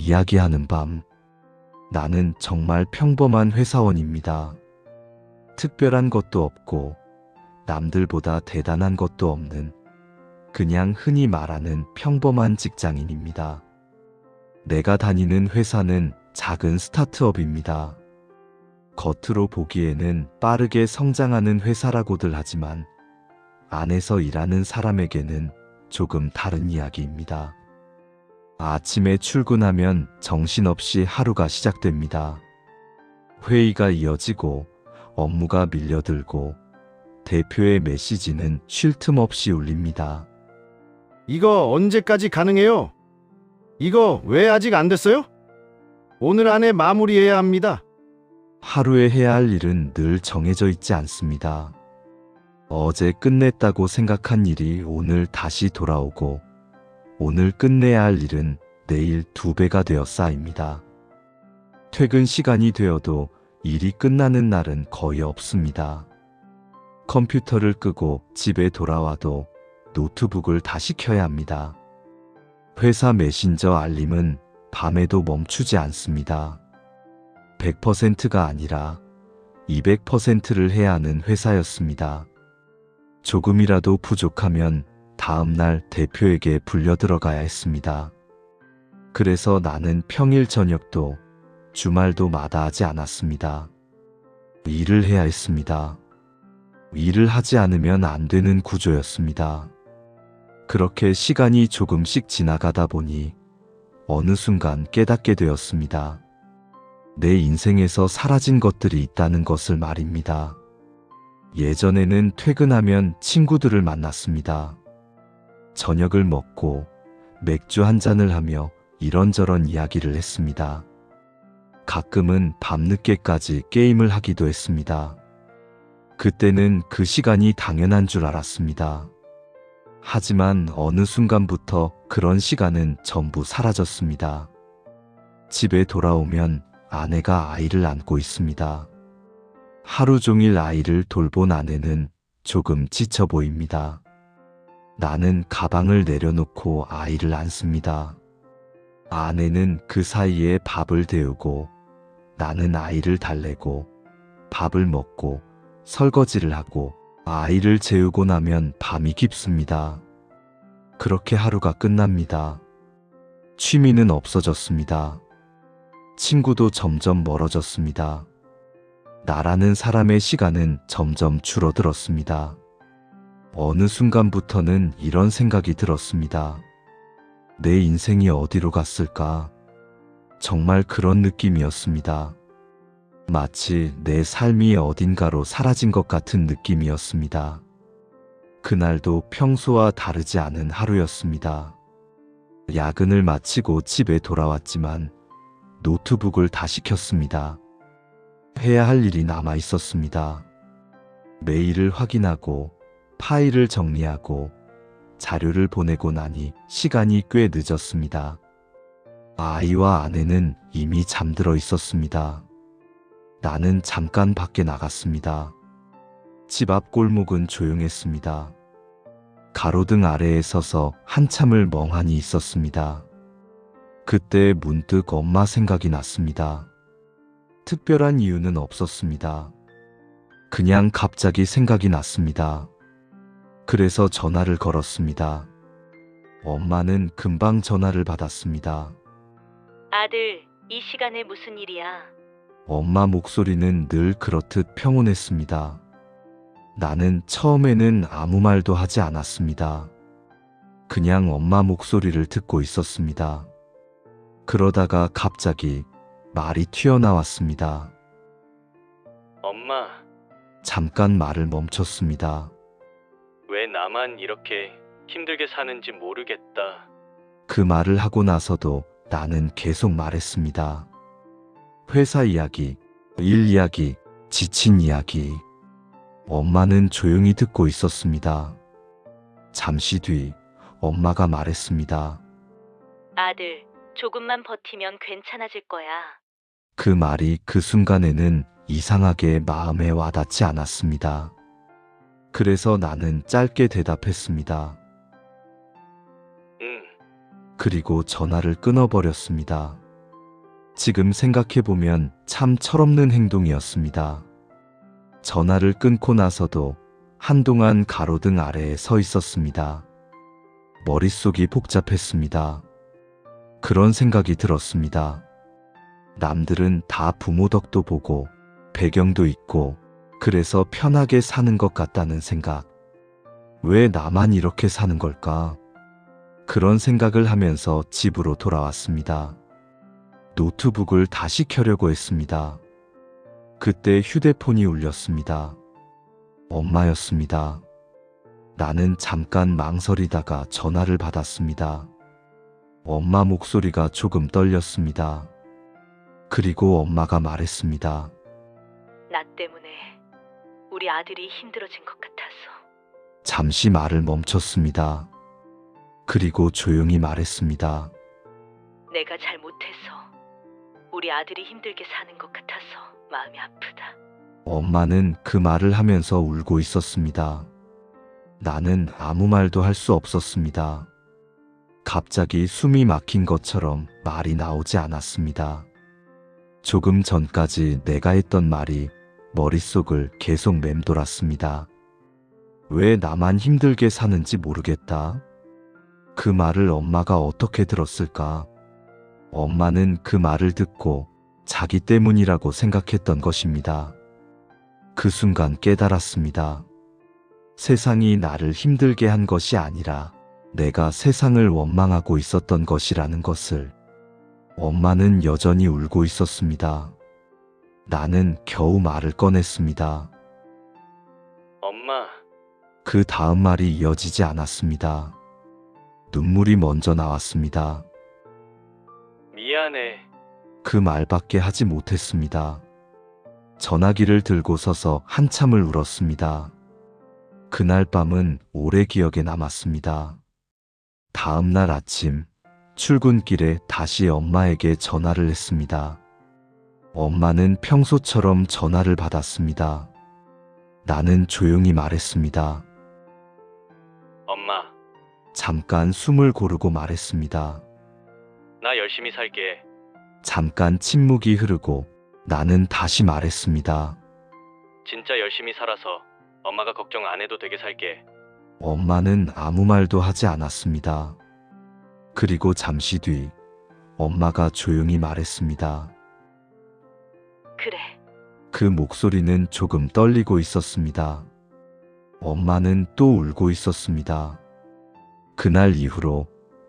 이야기하는 밤. 나는 정말 평범한 회사원입니다. 특별한 것도 없고 남들보다 대단한 것도 없는 그냥 흔히 말하는 평범한 직장인입니다. 내가 다니는 회사는 작은 스타트업입니다. 겉으로 보기에는 빠르게 성장하는 회사라고들 하지만 안에서 일하는 사람에게는 조금 다른 이야기입니다. 아침에 출근하면 정신없이 하루가 시작됩니다. 회의가 이어지고 업무가 밀려들고 대표의 메시지는 쉴 틈 없이 울립니다. 이거 언제까지 가능해요? 이거 왜 아직 안 됐어요? 오늘 안에 마무리해야 합니다. 하루에 해야 할 일은 늘 정해져 있지 않습니다. 어제 끝냈다고 생각한 일이 오늘 다시 돌아오고 오늘 끝내야 할 일은 내일 2배가 되어 쌓입니다. 퇴근 시간이 되어도 일이 끝나는 날은 거의 없습니다. 컴퓨터를 끄고 집에 돌아와도 노트북을 다시 켜야 합니다. 회사 메신저 알림은 밤에도 멈추지 않습니다. 100%가 아니라 200%를 해야 하는 회사였습니다. 조금이라도 부족하면 다음날 대표에게 불려 들어가야 했습니다. 그래서 나는 평일 저녁도 주말도 마다하지 않았습니다. 일을 해야 했습니다. 일을 하지 않으면 안 되는 구조였습니다. 그렇게 시간이 조금씩 지나가다 보니 어느 순간 깨닫게 되었습니다. 내 인생에서 사라진 것들이 있다는 것을 말입니다. 예전에는 퇴근하면 친구들을 만났습니다. 저녁을 먹고 맥주 한 잔을 하며 이런저런 이야기를 했습니다. 가끔은 밤늦게까지 게임을 하기도 했습니다. 그때는 그 시간이 당연한 줄 알았습니다. 하지만 어느 순간부터 그런 시간은 전부 사라졌습니다. 집에 돌아오면 아내가 아이를 안고 있습니다. 하루 종일 아이를 돌본 아내는 조금 지쳐 보입니다. 나는 가방을 내려놓고 아이를 안습니다. 아내는 그 사이에 밥을 데우고 나는 아이를 달래고 밥을 먹고 설거지를 하고 아이를 재우고 나면 밤이 깊습니다. 그렇게 하루가 끝납니다. 취미는 없어졌습니다. 친구도 점점 멀어졌습니다. 나라는 사람의 시간은 점점 줄어들었습니다. 어느 순간부터는 이런 생각이 들었습니다. 내 인생이 어디로 갔을까? 정말 그런 느낌이었습니다. 마치 내 삶이 어딘가로 사라진 것 같은 느낌이었습니다. 그날도 평소와 다르지 않은 하루였습니다. 야근을 마치고 집에 돌아왔지만 노트북을 다시 켰습니다. 해야 할 일이 남아 있었습니다. 메일을 확인하고 파일을 정리하고 자료를 보내고 나니 시간이 꽤 늦었습니다. 아이와 아내는 이미 잠들어 있었습니다. 나는 잠깐 밖에 나갔습니다. 집 앞 골목은 조용했습니다. 가로등 아래에 서서 한참을 멍하니 있었습니다. 그때 문득 엄마 생각이 났습니다. 특별한 이유는 없었습니다. 그냥 갑자기 생각이 났습니다. 그래서 전화를 걸었습니다. 엄마는 금방 전화를 받았습니다. 아들, 이 시간에 무슨 일이야? 엄마 목소리는 늘 그렇듯 평온했습니다. 나는 처음에는 아무 말도 하지 않았습니다. 그냥 엄마 목소리를 듣고 있었습니다. 그러다가 갑자기 말이 튀어나왔습니다. 엄마, 잠깐 말을 멈췄습니다. 왜 나만 이렇게 힘들게 사는지 모르겠다. 그 말을 하고 나서도 나는 계속 말했습니다. 회사 이야기, 일 이야기, 지친 이야기. 엄마는 조용히 듣고 있었습니다. 잠시 뒤 엄마가 말했습니다. 아들, 조금만 버티면 괜찮아질 거야. 그 말이 그 순간에는 이상하게 마음에 와닿지 않았습니다. 그래서 나는 짧게 대답했습니다. 응. 그리고 전화를 끊어버렸습니다. 지금 생각해보면 참 철없는 행동이었습니다. 전화를 끊고 나서도 한동안 가로등 아래에 서 있었습니다. 머릿속이 복잡했습니다. 그런 생각이 들었습니다. 남들은 다 부모 덕도 보고 배경도 있고 그래서 편하게 사는 것 같다는 생각. 왜 나만 이렇게 사는 걸까? 그런 생각을 하면서 집으로 돌아왔습니다. 노트북을 다시 켜려고 했습니다. 그때 휴대폰이 울렸습니다. 엄마였습니다. 나는 잠깐 망설이다가 전화를 받았습니다. 엄마 목소리가 조금 떨렸습니다. 그리고 엄마가 말했습니다. 나 때문에 우리 아들이 힘들어진 것 같아서. 잠시 말을 멈췄습니다. 그리고 조용히 말했습니다. 내가 잘못해서 우리 아들이 힘들게 사는 것 같아서 마음이 아프다. 엄마는 그 말을 하면서 울고 있었습니다. 나는 아무 말도 할 수 없었습니다. 갑자기 숨이 막힌 것처럼 말이 나오지 않았습니다. 조금 전까지 내가 했던 말이 머릿속을 계속 맴돌았습니다. 왜 나만 힘들게 사는지 모르겠다. 그 말을 엄마가 어떻게 들었을까? 엄마는 그 말을 듣고 자기 때문이라고 생각했던 것입니다. 그 순간 깨달았습니다. 세상이 나를 힘들게 한 것이 아니라 내가 세상을 원망하고 있었던 것이라는 것을. 엄마는 여전히 울고 있었습니다. 나는 겨우 말을 꺼냈습니다. 엄마, 그 다음 말이 이어지지 않았습니다. 눈물이 먼저 나왔습니다. 미안해. 그 말밖에 하지 못했습니다. 전화기를 들고 서서 한참을 울었습니다. 그날 밤은 오래 기억에 남았습니다. 다음 날 아침, 출근길에 다시 엄마에게 전화를 했습니다. 엄마는 평소처럼 전화를 받았습니다. 나는 조용히 말했습니다. 엄마, 잠깐 숨을 고르고 말했습니다. 나 열심히 살게. 잠깐 침묵이 흐르고 나는 다시 말했습니다. 진짜 열심히 살아서 엄마가 걱정 안 해도 되게 살게. 엄마는 아무 말도 하지 않았습니다. 그리고 잠시 뒤 엄마가 조용히 말했습니다. 그래. 그 목소리는 조금 떨리고 있었습니다. 엄마는 또 울고 있었습니다. 그날 이후로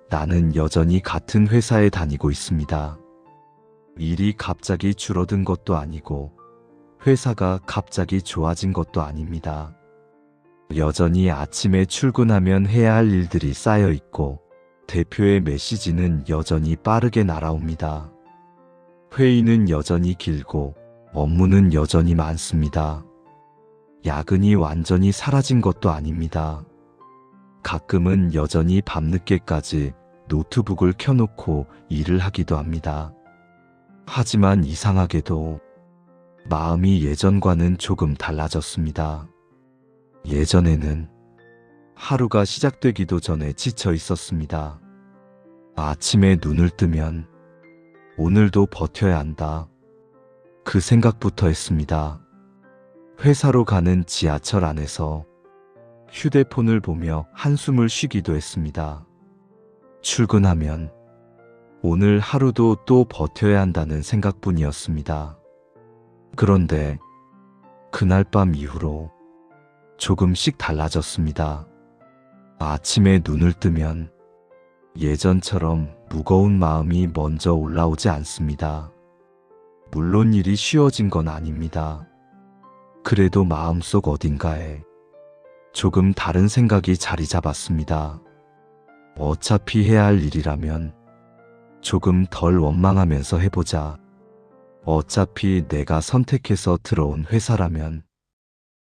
나는 여전히 같은 회사에 다니고 있습니다. 일이 갑자기 줄어든 것도 아니고 회사가 갑자기 좋아진 것도 아닙니다. 여전히 아침에 출근하면 해야 할 일들이 쌓여 있고 대표의 메시지는 여전히 빠르게 날아옵니다. 회의는 여전히 길고 업무는 여전히 많습니다. 야근이 완전히 사라진 것도 아닙니다. 가끔은 여전히 밤늦게까지 노트북을 켜놓고 일을 하기도 합니다. 하지만 이상하게도 마음이 예전과는 조금 달라졌습니다. 예전에는 하루가 시작되기도 전에 지쳐 있었습니다. 아침에 눈을 뜨면 오늘도 버텨야 한다. 그 생각부터 했습니다. 회사로 가는 지하철 안에서 휴대폰을 보며 한숨을 쉬기도 했습니다. 출근하면 오늘 하루도 또 버텨야 한다는 생각뿐이었습니다. 그런데 그날 밤 이후로 조금씩 달라졌습니다. 아침에 눈을 뜨면 예전처럼 무거운 마음이 먼저 올라오지 않습니다. 물론 일이 쉬워진 건 아닙니다. 그래도 마음속 어딘가에 조금 다른 생각이 자리 잡았습니다. 어차피 해야 할 일이라면 조금 덜 원망하면서 해보자. 어차피 내가 선택해서 들어온 회사라면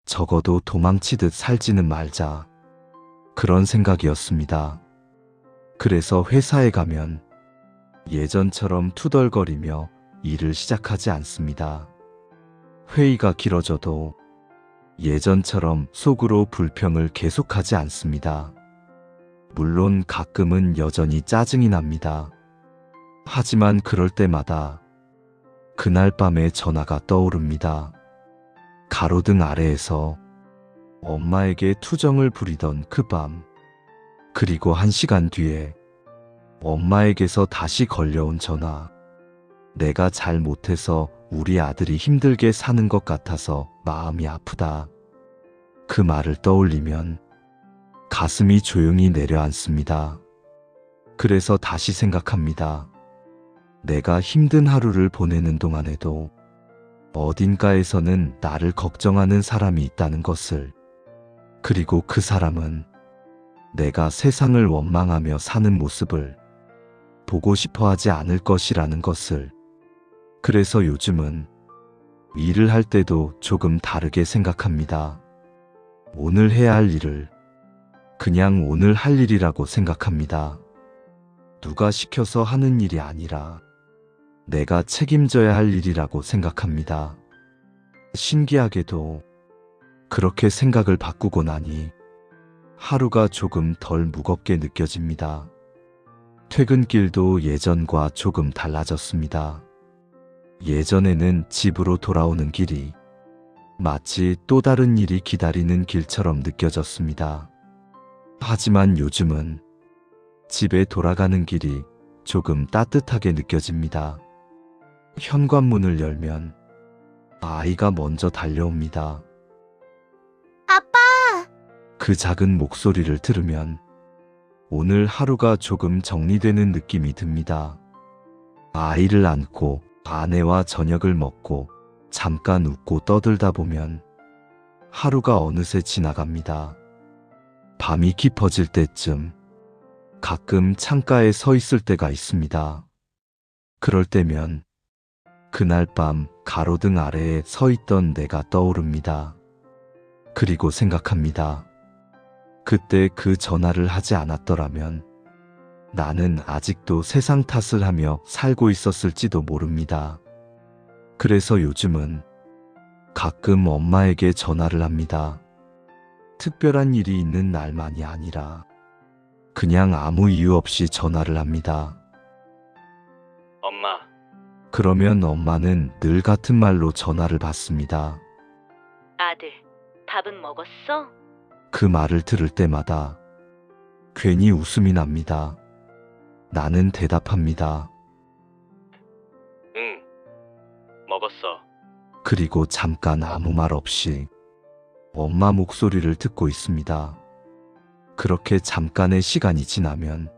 적어도 도망치듯 살지는 말자. 그런 생각이었습니다. 그래서 회사에 가면 예전처럼 투덜거리며 일을 시작하지 않습니다. 회의가 길어져도 예전처럼 속으로 불평을 계속하지 않습니다. 물론 가끔은 여전히 짜증이 납니다. 하지만 그럴 때마다 그날 밤에 전화가 떠오릅니다. 가로등 아래에서 엄마에게 투정을 부리던 그 밤. 그리고 1시간 뒤에 엄마에게서 다시 걸려온 전화. 내가 잘 못해서 우리 아들이 힘들게 사는 것 같아서 마음이 아프다. 그 말을 떠올리면 가슴이 조용히 내려앉습니다. 그래서 다시 생각합니다. 내가 힘든 하루를 보내는 동안에도 어딘가에서는 나를 걱정하는 사람이 있다는 것을, 그리고 그 사람은 내가 세상을 원망하며 사는 모습을 보고 싶어 하지 않을 것이라는 것을. 그래서 요즘은 일을 할 때도 조금 다르게 생각합니다. 오늘 해야 할 일을 그냥 오늘 할 일이라고 생각합니다. 누가 시켜서 하는 일이 아니라 내가 책임져야 할 일이라고 생각합니다. 신기하게도 그렇게 생각을 바꾸고 나니 하루가 조금 덜 무겁게 느껴집니다. 퇴근길도 예전과 조금 달라졌습니다. 예전에는 집으로 돌아오는 길이 마치 또 다른 일이 기다리는 길처럼 느껴졌습니다. 하지만 요즘은 집에 돌아가는 길이 조금 따뜻하게 느껴집니다. 현관문을 열면 아이가 먼저 달려옵니다. 아빠! 그 작은 목소리를 들으면 오늘 하루가 조금 정리되는 느낌이 듭니다. 아이를 안고 아내와 저녁을 먹고 잠깐 웃고 떠들다 보면 하루가 어느새 지나갑니다. 밤이 깊어질 때쯤 가끔 창가에 서 있을 때가 있습니다. 그럴 때면 그날 밤 가로등 아래에 서 있던 내가 떠오릅니다. 그리고 생각합니다. 그때 그 전화를 하지 않았더라면 나는 아직도 세상 탓을 하며 살고 있었을지도 모릅니다. 그래서 요즘은 가끔 엄마에게 전화를 합니다. 특별한 일이 있는 날만이 아니라 그냥 아무 이유 없이 전화를 합니다. 엄마, 그러면 엄마는 늘 같은 말로 전화를 받습니다. 아들, 밥은 먹었어? 그 말을 들을 때마다 괜히 웃음이 납니다. 나는 대답합니다. 응, 먹었어. 그리고 잠깐 아무 말 없이 엄마 목소리를 듣고 있습니다. 그렇게 잠깐의 시간이 지나면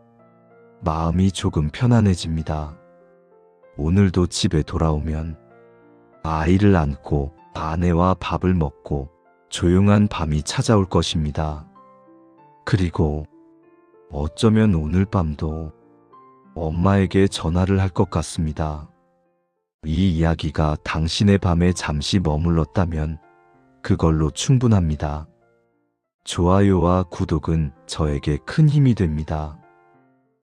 마음이 조금 편안해집니다. 오늘도 집에 돌아오면 아이를 안고 아내와 밥을 먹고 조용한 밤이 찾아올 것입니다. 그리고 어쩌면 오늘 밤도 엄마에게 전화를 할 것 같습니다. 이 이야기가 당신의 밤에 잠시 머물렀다면 그걸로 충분합니다. 좋아요와 구독은 저에게 큰 힘이 됩니다.